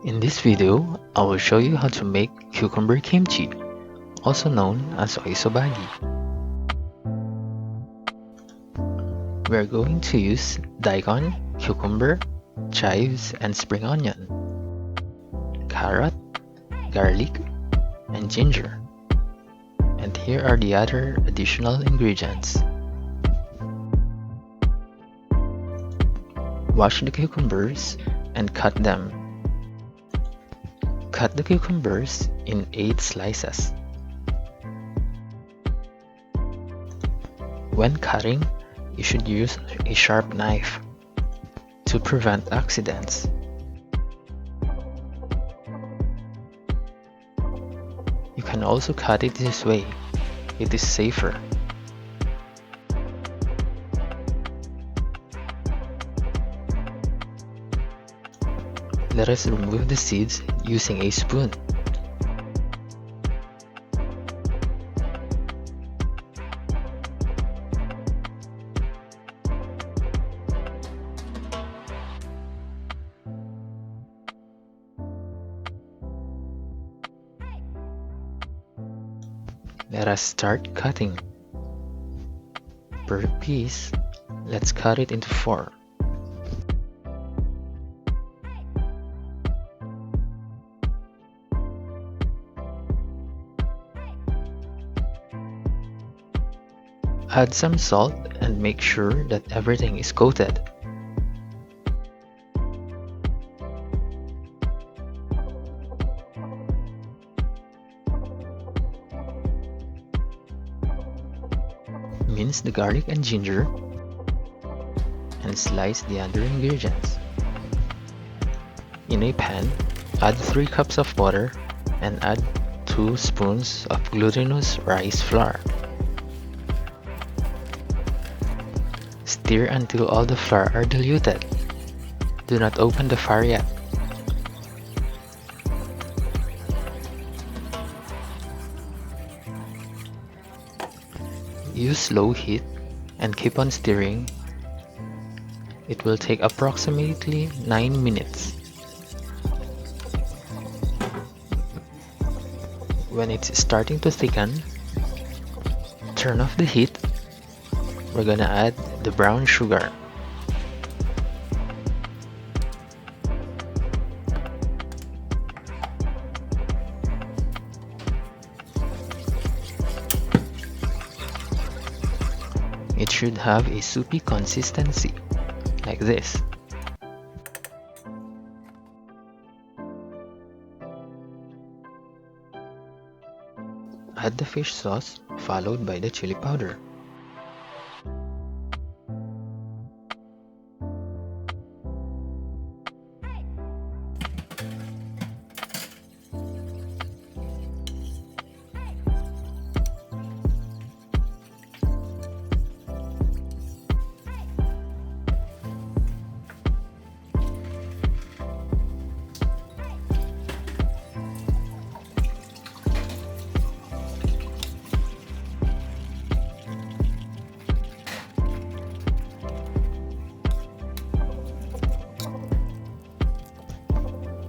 In this video, I will show you how to make cucumber kimchi, also known as Oi Sobagi. We are going to use daikon, cucumber, chives, and spring onion, carrot, garlic, and ginger. And here are the other additional ingredients. Wash the cucumbers and cut them. Cut the cucumbers in 8 slices. When cutting, you should use a sharp knife to prevent accidents. You can also cut it this way. It is safer. Let us remove the seeds using a spoon. Let us start cutting. Per piece, let's cut it into 4. Add some salt and make sure that everything is coated. Mince the garlic and ginger and slice the other ingredients. In a pan, add 3 cups of water and add 2 spoons of glutinous rice flour. Stir until all the flour are diluted. Do not open the fire yet. Use low heat and keep on stirring. It will take approximately 9 minutes. When it's starting to thicken, turn off the heat. We're gonna add the brown sugar. It should have a soupy consistency, like this. Add the fish sauce, followed by the chili powder.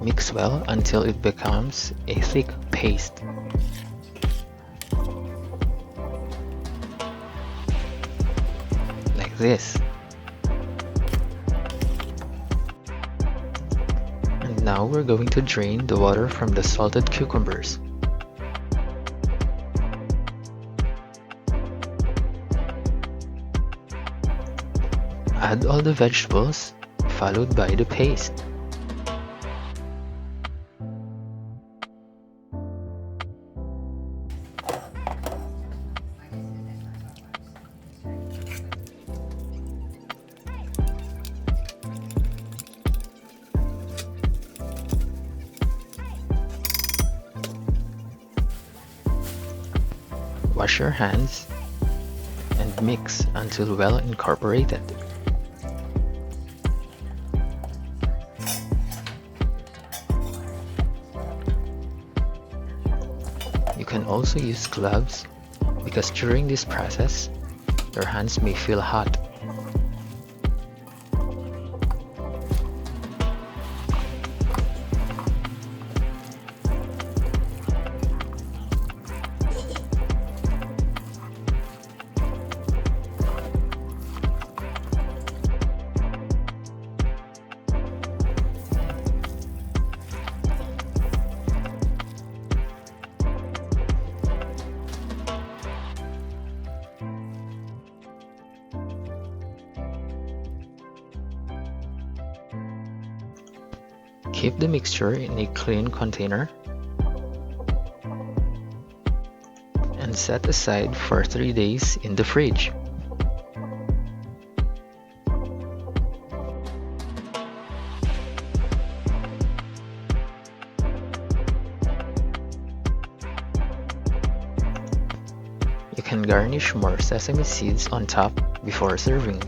Mix well until it becomes a thick paste. Like this. And now we're going to drain the water from the salted cucumbers. Add all the vegetables, followed by the paste. Wash your hands and mix until well incorporated. You can also use gloves because during this process, your hands may feel hot. Keep the mixture in a clean container and set aside for 3 days in the fridge. You can garnish more sesame seeds on top before serving.